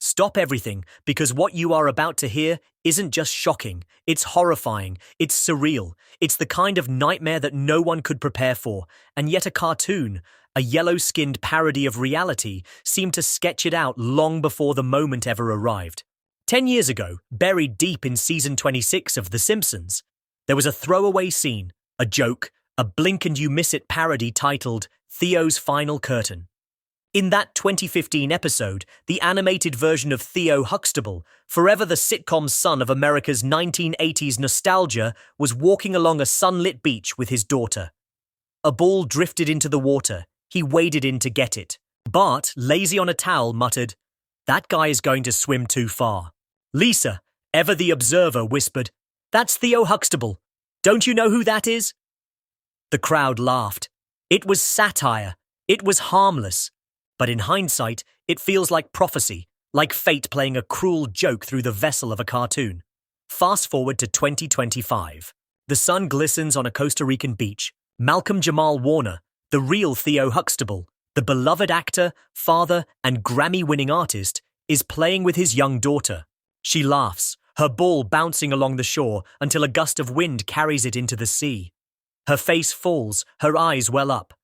Stop everything, because what you are about to hear isn't just shocking, it's horrifying, it's surreal, it's the kind of nightmare that no one could prepare for, and yet a cartoon, a yellow-skinned parody of reality, seemed to sketch it out long before the moment ever arrived. 10 years ago, buried deep in season 26 of The Simpsons, there was a throwaway scene, a joke, a blink-and-you-miss-it parody titled Theo's Final Curtain. In that 2015 episode, the animated version of Theo Huxtable, forever the sitcom son of America's 1980s nostalgia, was walking along a sunlit beach with his daughter. A ball drifted into the water. He waded in to get it. Bart, lazy on a towel, muttered, "That guy is going to swim too far." Lisa, ever the observer, whispered, "That's Theo Huxtable. Don't you know who that is?" The crowd laughed. It was satire. It was harmless. But in hindsight, it feels like prophecy, like fate playing a cruel joke through the vessel of a cartoon. Fast forward to 2025. The sun glistens on a Costa Rican beach. Malcolm Jamal Warner, the real Theo Huxtable, the beloved actor, father, and Grammy-winning artist, is playing with his young daughter. She laughs, her ball bouncing along the shore until a gust of wind carries it into the sea. Her face falls, her eyes well up.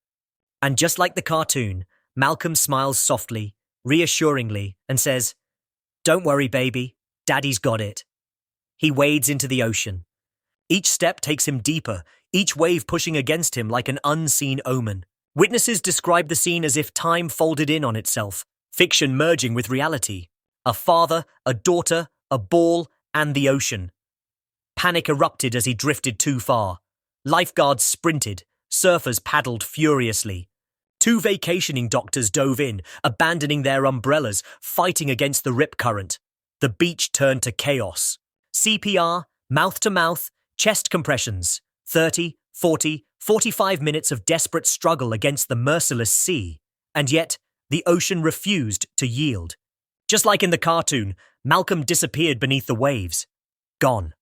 And just like the cartoon, Malcolm smiles softly, reassuringly, and says, "Don't worry, baby, Daddy's got it." He wades into the ocean. Each step takes him deeper, each wave pushing against him like an unseen omen. Witnesses describe the scene as if time folded in on itself, fiction merging with reality. A father, a daughter, a ball, and the ocean. Panic erupted as he drifted too far. Lifeguards sprinted, surfers paddled furiously. 2 vacationing doctors dove in, abandoning their umbrellas, fighting against the rip current. The beach turned to chaos. CPR, mouth-to-mouth, chest compressions. 30, 40, 45 minutes of desperate struggle against the merciless sea. And yet, the ocean refused to yield. Just like in the cartoon, Malcolm disappeared beneath the waves. Gone.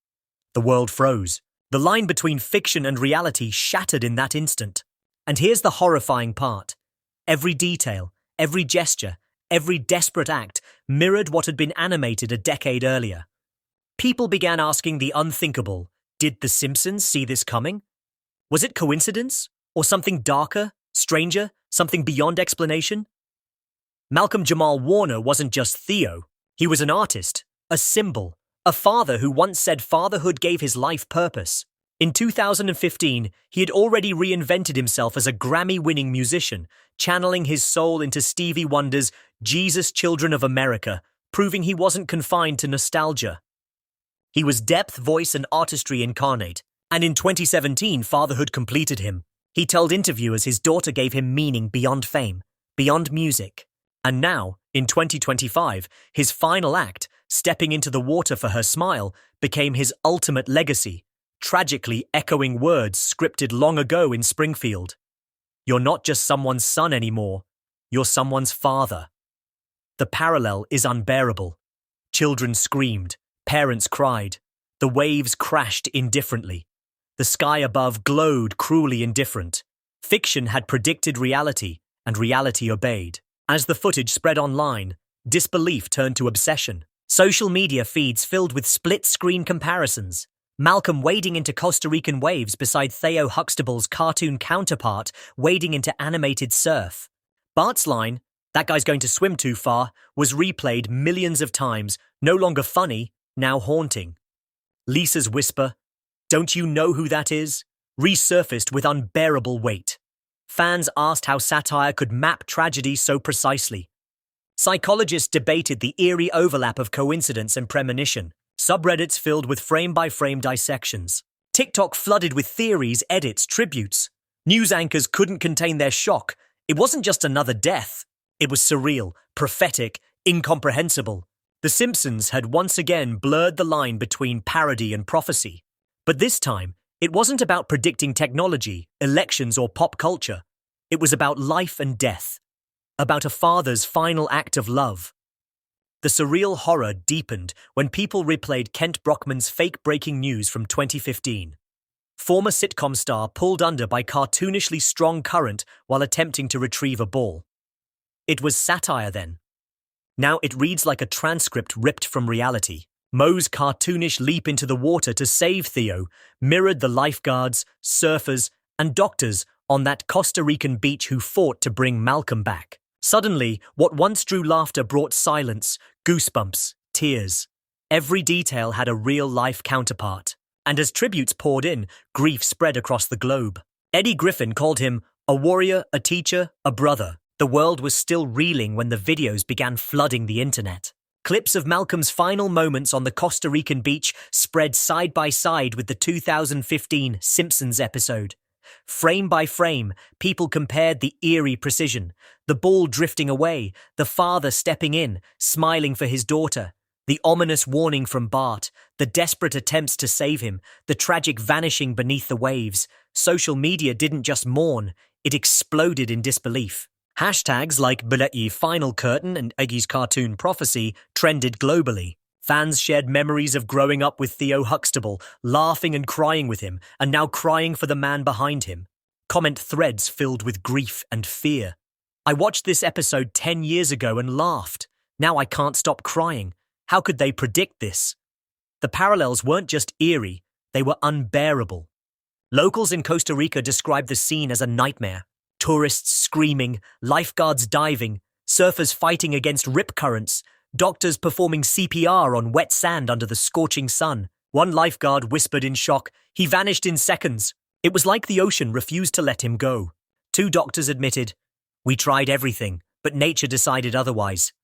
The world froze. The line between fiction and reality shattered in that instant. And here's the horrifying part. Every detail, every gesture, every desperate act mirrored what had been animated a decade earlier. People began asking the unthinkable. Did The Simpsons see this coming? Was it coincidence? Or something darker, stranger, something beyond explanation? Malcolm Jamal Warner wasn't just Theo. He was an artist, a symbol, a father who once said fatherhood gave his life purpose. In 2015, he had already reinvented himself as a Grammy-winning musician, channeling his soul into Stevie Wonder's Jesus Children of America, proving he wasn't confined to nostalgia. He was depth, voice, and artistry incarnate, and in 2017, fatherhood completed him. He told interviewers his daughter gave him meaning beyond fame, beyond music. And now, in 2025, his final act, stepping into the water for her smile, became his ultimate legacy, tragically echoing words scripted long ago in Springfield. You're not just someone's son anymore, you're someone's father. The parallel is unbearable. Children screamed, parents cried, the waves crashed indifferently. The sky above glowed cruelly indifferent. Fiction had predicted reality, and reality obeyed. As the footage spread online, disbelief turned to obsession. Social media feeds filled with split-screen comparisons. Malcolm wading into Costa Rican waves beside Theo Huxtable's cartoon counterpart wading into animated surf. Bart's line, "That guy's going to swim too far," was replayed millions of times, no longer funny, now haunting. Lisa's whisper, "Don't you know who that is?" resurfaced with unbearable weight. Fans asked how satire could map tragedy so precisely. Psychologists debated the eerie overlap of coincidence and premonition. Subreddits filled with frame-by-frame dissections. TikTok flooded with theories, edits, tributes. News anchors couldn't contain their shock. It wasn't just another death. It was surreal, prophetic, incomprehensible. The Simpsons had once again blurred the line between parody and prophecy. But this time, it wasn't about predicting technology, elections, or pop culture. It was about life and death. About a father's final act of love. The surreal horror deepened when people replayed Kent Brockman's fake breaking news from 2015. Former sitcom star pulled under by cartoonishly strong current while attempting to retrieve a ball. It was satire then. Now it reads like a transcript ripped from reality. Moe's cartoonish leap into the water to save Theo mirrored the lifeguards, surfers, and doctors on that Costa Rican beach who fought to bring Malcolm back. Suddenly, what once drew laughter brought silence, goosebumps, tears. Every detail had a real-life counterpart. And as tributes poured in, grief spread across the globe. Eddie Griffin called him a warrior, a teacher, a brother. The world was still reeling when the videos began flooding the internet. Clips of Malcolm's final moments on the Costa Rican beach spread side by side with the 2015 Simpsons episode. Frame by frame, people compared the eerie precision, the ball drifting away, the father stepping in, smiling for his daughter, the ominous warning from Bart, the desperate attempts to save him, the tragic vanishing beneath the waves. Social media didn't just mourn, it exploded in disbelief. Hashtags like Buleti Final Curtain and Eggy's Cartoon Prophecy trended globally. Fans shared memories of growing up with Theo Huxtable, laughing and crying with him, and now crying for the man behind him. Comment threads filled with grief and fear. I watched this episode 10 years ago and laughed. Now I can't stop crying. How could they predict this? The parallels weren't just eerie, they were unbearable. Locals in Costa Rica described the scene as a nightmare. Tourists screaming, lifeguards diving, surfers fighting against rip currents, doctors performing CPR on wet sand under the scorching sun. One lifeguard whispered in shock, "He vanished in seconds." It was like the ocean refused to let him go. Two doctors admitted, "We tried everything, but nature decided otherwise."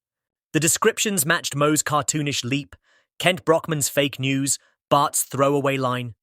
The descriptions matched Moe's cartoonish leap, Kent Brockman's fake news, Bart's throwaway line.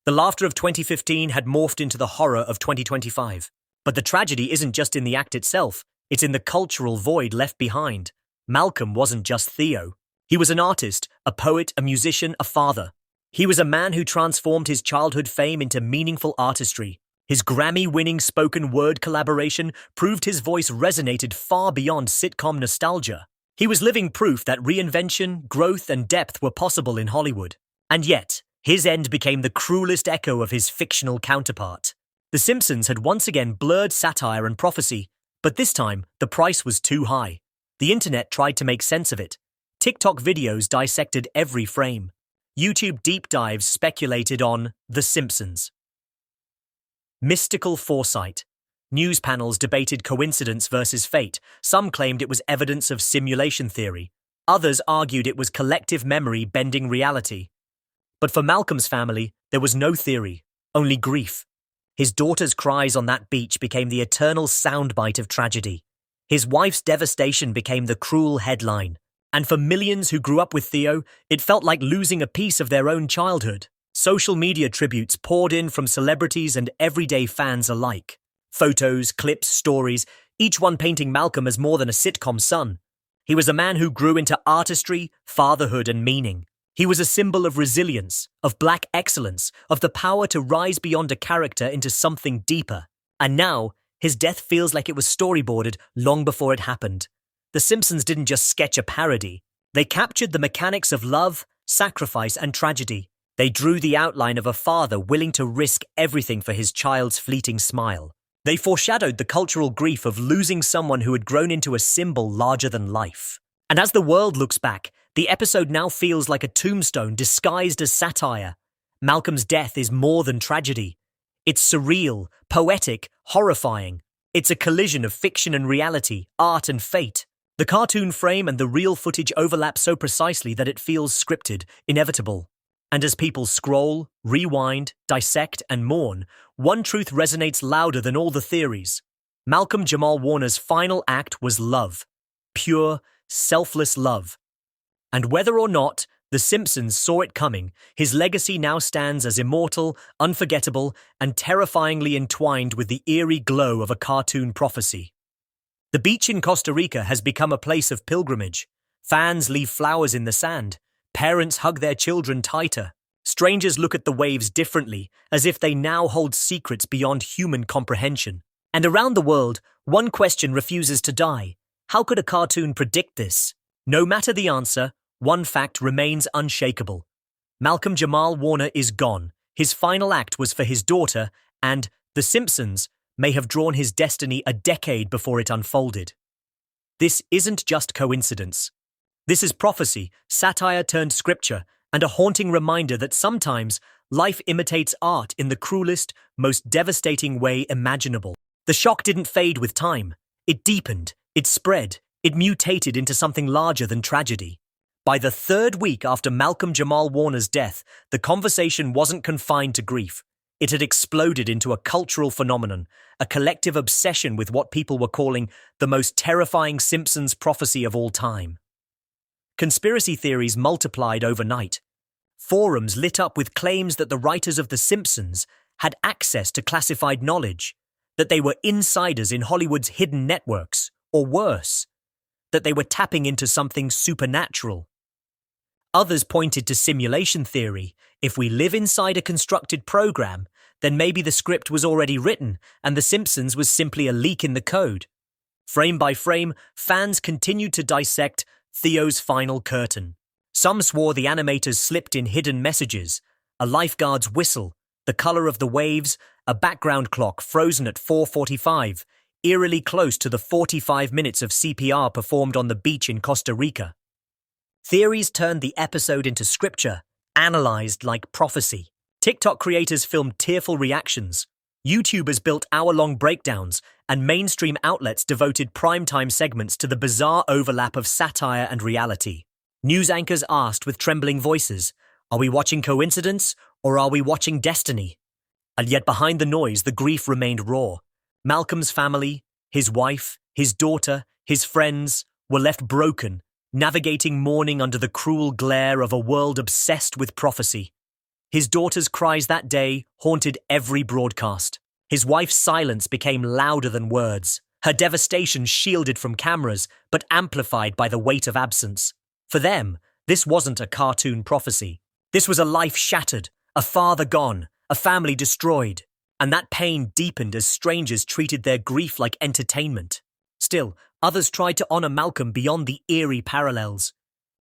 The laughter of 2015 had morphed into the horror of 2025. But the tragedy isn't just in the act itself, it's in the cultural void left behind. Malcolm wasn't just Theo. He was an artist, a poet, a musician, a father. He was a man who transformed his childhood fame into meaningful artistry. His Grammy-winning spoken word collaboration proved his voice resonated far beyond sitcom nostalgia. He was living proof that reinvention, growth, and depth were possible in Hollywood. And yet, his end became the cruelest echo of his fictional counterpart. The Simpsons had once again blurred satire and prophecy, but this time the price was too high. The internet tried to make sense of it. TikTok videos dissected every frame. YouTube deep dives speculated on The Simpsons. Mystical foresight. News panels debated coincidence versus fate. Some claimed it was evidence of simulation theory. Others argued it was collective memory bending reality. But for Malcolm's family, there was no theory, only grief. His daughter's cries on that beach became the eternal soundbite of tragedy. His wife's devastation became the cruel headline. And for millions who grew up with Theo, it felt like losing a piece of their own childhood. Social media tributes poured in from celebrities and everyday fans alike. Photos, clips, stories, each one painting Malcolm as more than a sitcom son. He was a man who grew into artistry, fatherhood, and meaning. He was a symbol of resilience, of black excellence, of the power to rise beyond a character into something deeper. And now, his death feels like it was storyboarded long before it happened. The Simpsons didn't just sketch a parody. They captured the mechanics of love, sacrifice, and tragedy. They drew the outline of a father willing to risk everything for his child's fleeting smile. They foreshadowed the cultural grief of losing someone who had grown into a symbol larger than life. And as the world looks back, the episode now feels like a tombstone disguised as satire. Malcolm's death is more than tragedy. It's surreal, poetic, horrifying. It's a collision of fiction and reality, art and fate. The cartoon frame and the real footage overlap so precisely that it feels scripted, inevitable. And as people scroll, rewind, dissect, and mourn, one truth resonates louder than all the theories. Malcolm Jamal Warner's final act was love. Pure, selfless love. And whether or not The Simpsons saw it coming, his legacy now stands as immortal, unforgettable, and terrifyingly entwined with the eerie glow of a cartoon prophecy. The beach in Costa Rica has become a place of pilgrimage. Fans leave flowers in the sand. Parents hug their children tighter. Strangers look at the waves differently, as if they now hold secrets beyond human comprehension. And around the world, one question refuses to die. How could a cartoon predict this? No matter the answer, one fact remains unshakable. Malcolm Jamal Warner is gone. His final act was for his daughter, and The Simpsons may have drawn his destiny a decade before it unfolded. This isn't just coincidence. This is prophecy, satire turned scripture, and a haunting reminder that sometimes life imitates art in the cruelest, most devastating way imaginable. The shock didn't fade with time. It deepened, it spread, it mutated into something larger than tragedy. By the third week after Malcolm Jamal Warner's death, the conversation wasn't confined to grief. It had exploded into a cultural phenomenon, a collective obsession with what people were calling the most terrifying Simpsons prophecy of all time. Conspiracy theories multiplied overnight. Forums lit up with claims that the writers of The Simpsons had access to classified knowledge, that they were insiders in Hollywood's hidden networks, or worse, that they were tapping into something supernatural. Others pointed to simulation theory. If we live inside a constructed program, then maybe the script was already written and The Simpsons was simply a leak in the code. Frame by frame, fans continued to dissect Theo's final curtain. Some swore the animators slipped in hidden messages, a lifeguard's whistle, the color of the waves, a background clock frozen at 4:45, eerily close to the 45 minutes of CPR performed on the beach in Costa Rica. Theories turned the episode into scripture, analyzed like prophecy. TikTok creators filmed tearful reactions. YouTubers built hour-long breakdowns, and mainstream outlets devoted primetime segments to the bizarre overlap of satire and reality. News anchors asked with trembling voices, "Are we watching coincidence, or are we watching destiny?" And yet behind the noise, the grief remained raw. Malcolm's family, his wife, his daughter, his friends, were left broken, navigating mourning under the cruel glare of a world obsessed with prophecy. His daughter's cries that day haunted every broadcast. His wife's silence became louder than words, her devastation shielded from cameras but amplified by the weight of absence. For them, this wasn't a cartoon prophecy. This was a life shattered, a father gone, a family destroyed, and that pain deepened as strangers treated their grief like entertainment. Still, others tried to honor Malcolm beyond the eerie parallels.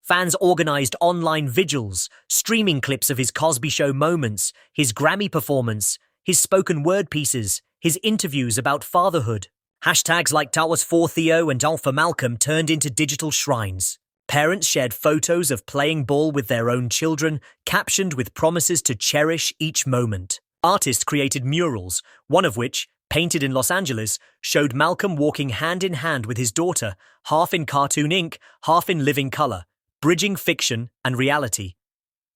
Fans organized online vigils, streaming clips of his Cosby Show moments, his Grammy performance, his spoken word pieces, his interviews about fatherhood. Hashtags like Tawas for Theo and Alpha Malcolm turned into digital shrines. Parents shared photos of playing ball with their own children, captioned with promises to cherish each moment. Artists created murals, one of which, painted in Los Angeles, showed Malcolm walking hand in hand with his daughter, half in cartoon ink, half in living color, bridging fiction and reality.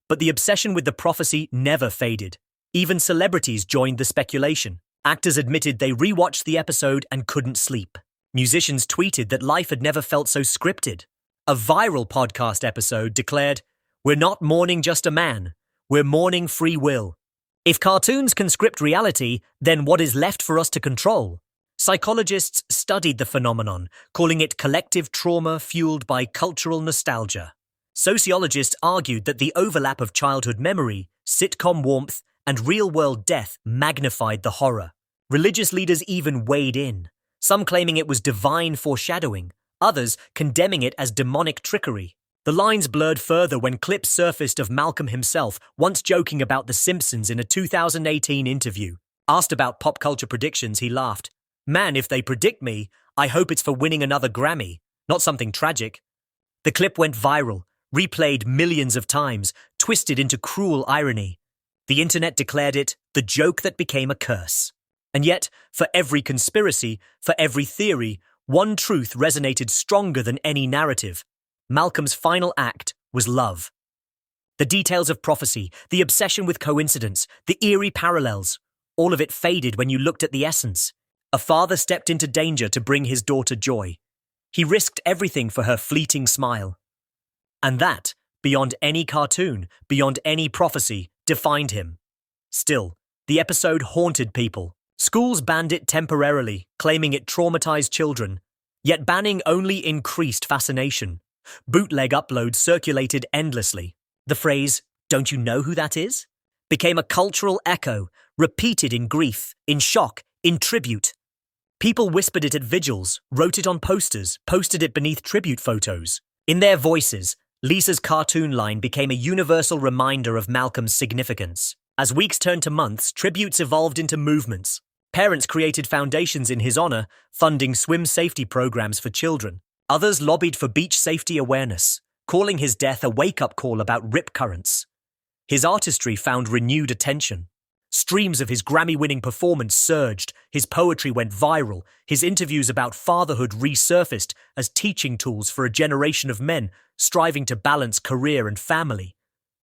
But the obsession with the prophecy never faded. Even celebrities joined the speculation. Actors admitted they rewatched the episode and couldn't sleep. Musicians tweeted that life had never felt so scripted. A viral podcast episode declared, "We're not mourning just a man, we're mourning free will." If cartoons can script reality, then what is left for us to control? Psychologists studied the phenomenon, calling it collective trauma fueled by cultural nostalgia. Sociologists argued that the overlap of childhood memory, sitcom warmth, and real-world death magnified the horror. Religious leaders even weighed in, some claiming it was divine foreshadowing, others condemning it as demonic trickery. The lines blurred further when clips surfaced of Malcolm himself once joking about The Simpsons in a 2018 interview. Asked about pop culture predictions, he laughed. "Man, if they predict me, I hope it's for winning another Grammy, not something tragic." The clip went viral, replayed millions of times, twisted into cruel irony. The internet declared it the joke that became a curse. And yet, for every conspiracy, for every theory, one truth resonated stronger than any narrative. Malcolm's final act was love. The details of prophecy, the obsession with coincidence, the eerie parallels, all of it faded when you looked at the essence. A father stepped into danger to bring his daughter joy. He risked everything for her fleeting smile. And that, beyond any cartoon, beyond any prophecy, defined him. Still, the episode haunted people. Schools banned it temporarily, claiming it traumatized children. Yet banning only increased fascination. Bootleg uploads circulated endlessly. The phrase, "Don't you know who that is?" became a cultural echo, repeated in grief, in shock, in tribute. People whispered it at vigils, wrote it on posters, posted it beneath tribute photos. In their voices, Lisa's cartoon line became a universal reminder of Malcolm's significance. As weeks turned to months, tributes evolved into movements. Parents created foundations in his honor, funding swim safety programs for children. Others lobbied for beach safety awareness, calling his death a wake-up call about rip currents. His artistry found renewed attention. Streams of his Grammy-winning performance surged, his poetry went viral, his interviews about fatherhood resurfaced as teaching tools for a generation of men striving to balance career and family.